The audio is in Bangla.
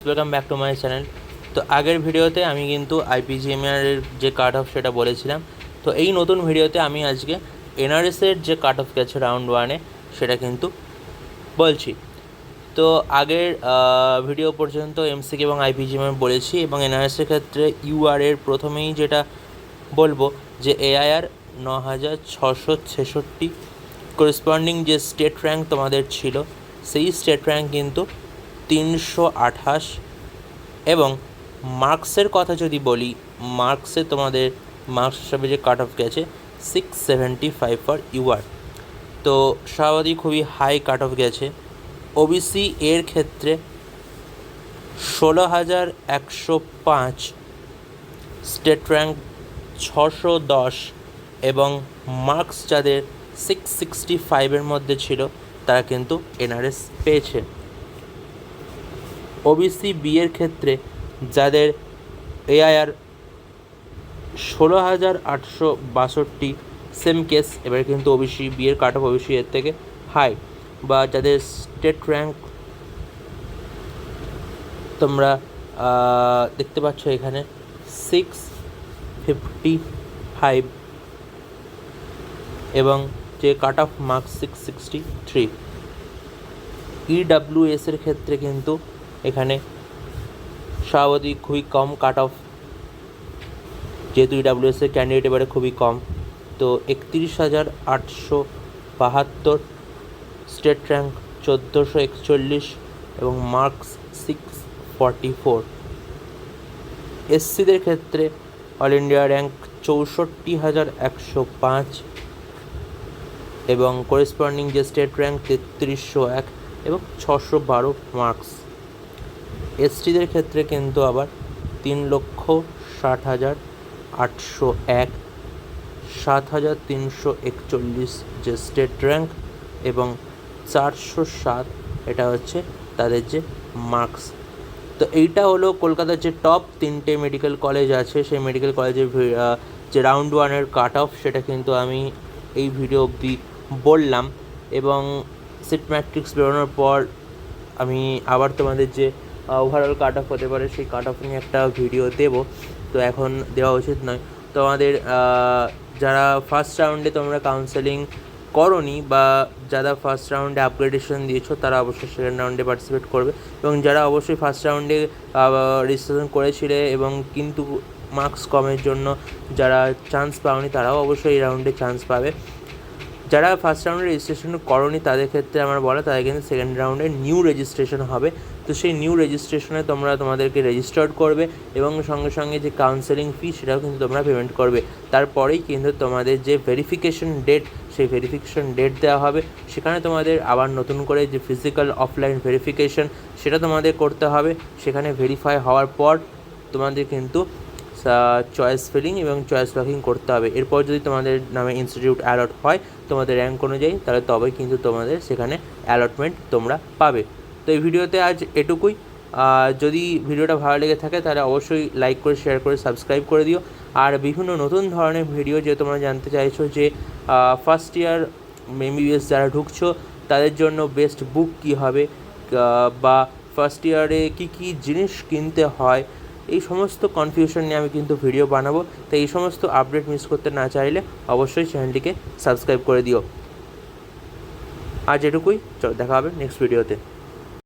Welcome back to my channel. তো আগের ভিডিওতে আমি কিন্তু আইপিজিএমআর এর যে কাট অফ সেটা বলেছিলাম। তো এই নতুন ভিডিওতে আমি আজকে এনআরএসের যে কাট অফ গেছে রাউন্ড ওয়ানে সেটা কিন্তু বলছি। তো আগের ভিডিও পর্যন্ত এমসিকে এবং আইপিজিএমআর বলেছি, এবং এনআরএসের ক্ষেত্রে ইউআর এর প্রথমেই যেটা বলবো যে এআইআর 9666 করেসপন্ডিং যে স্টেট র্যাঙ্ক তোমাদের ছিল সেই স্টেট র্যাঙ্ক কিন্তু 328। এবং মার্কসের কথা যদি বলি, মার্কসে তোমাদের মার্কস হিসাবে যে কাট অফ গেছে 675 ফর ইউআর। তো স্বাভাবিক খুবই হাই কাট অফ গেছে। ওবিসি এর ক্ষেত্রে 16,105, স্টেট র্যাঙ্ক 610, এবং মার্কস যাদের 665 মধ্যে ছিল তারা কিন্তু এনআরএস পেয়েছে। ওবিসি বি এর ক্ষেত্রে যাদের এআইআর 16,862, সেম কেস, এবার কিন্তু ওবিসি বি এর কাট অফ ওবিসি এর থেকে হাই, বা যাদের স্টেট র্যাঙ্ক তোমরা দেখতে পাচ্ছ এখানে 655, এবং যে কাট অফ মার্কস 663। ইডাব্লিউএস এর ক্ষেত্রে কিন্তু এখানে স্বাভাবিক খুবই কম কাট অফ, যেহেতু ইডাব্লিউএস এর ক্যান্ডিডেট এবারে খুবই কম। তো 31,872, স্টেট র্যাঙ্ক 1441, এবং মার্কস 644। এসসিদের ক্ষেত্রে অল ইন্ডিয়া র্যাঙ্ক 64,105, এবং করেসপন্ডিং যে স্টেট র্যাঙ্ক 3301 এবং 612 মার্কস। এসটিদের ক্ষেত্রে কিন্তু আবার 3,60,801, 7,341 যে স্টেট র্যাঙ্ক, এবং 407 এটা হচ্ছে তাদের যে মার্কস। তো এইটা হলো কলকাতার যে টপ 3টে মেডিকেল কলেজ আছে, সেই মেডিকেল কলেজের যে রাউন্ড ওয়ানের কাট অফ সেটা কিন্তু আমি এই ভিডিও অবধি বললাম। এবং সিট ম্যাট্রিক্স বেরোনোর পর আমি আবার তোমাদের যে ওভারঅল কাট অফ হতে পারে সেই কাট অফ নিয়ে একটা ভিডিও দেবো। তো এখন দেওয়া উচিত নয়। তোমাদের যারা ফার্স্ট রাউন্ডে তোমরা কাউন্সেলিং করোনি, বা যারা ফার্স্ট রাউন্ডে আপগ্রেডেশন দিয়েছো, তারা অবশ্যই সেকেন্ড রাউন্ডে পার্টিসিপেট করবে। এবং যারা অবশ্যই ফার্স্ট রাউন্ডে রেজিস্ট্রেশন করেছিলে এবং কিন্তু মার্কস কমের জন্য যারা চান্স পাওনি, তারাও অবশ্যই এই রাউন্ডে চান্স পাবে। যারা ফার্স্ট রাউন্ডে রেজিস্ট্রেশন করোনি তাদের ক্ষেত্রে আমার বলা, তাদের কিন্তু সেকেন্ড রাউন্ডে নিউ রেজিস্ট্রেশন হবে। তো সেই নিউ রেজিস্ট্রেশনে তোমরা তোমাদেরকে রেজিস্টার্ড করবে, এবং সঙ্গে সঙ্গে যে কাউন্সেলিং ফি সেটাও কিন্তু তোমরা পেমেন্ট করবে। তারপরেই কিন্তু তোমাদের যে ভেরিফিকেশন ডেট, সেই ভেরিফিকেশন ডেট দেওয়া হবে। সেখানে তোমাদের আবার নতুন করে যে ফিজিক্যাল অফলাইন ভেরিফিকেশন সেটা তোমাদের করতে হবে। সেখানে ভেরিফাই হওয়ার পর তোমাদের কিন্তু চয়েস ফিলিং এবং চয়েস লকিং করতে হবে। এরপর যদি তোমাদের নামে ইনস্টিটিউট অ্যালট হয় তোমাদের র্যাঙ্ক অনুযায়ী, তাহলে তবেই কিন্তু তোমাদের সেখানে অ্যালটমেন্ট তোমরা পাবে। তো এই ভিডিওতে আজ এটুকুই। যদি ভিডিওটা ভালো লেগে থাকে তাহলে অবশ্যই লাইক করে, শেয়ার করে, সাবস্ক্রাইব করে দিও। আর বিভিন্ন নতুন ধরনের ভিডিও যে তোমরা জানতে চাইছো যে ফার্স্ট ইয়ার এমবিবিএস যারা ঢুকছো তাদের জন্য বেস্ট বুক কী হবে, বা ফার্স্ট ইয়ারে কী কী জিনিস কিনতে হয়, এই সমস্ত কনফিউশন নিয়ে আমি কিন্তু ভিডিও বানাবো। তো এই সমস্ত আপডেট মিস করতে না চাইলে অবশ্যই চ্যানেলটিকে সাবস্ক্রাইব করে দিও। আজ এটুকুই, চলো দেখা হবে নেক্সট ভিডিওতে।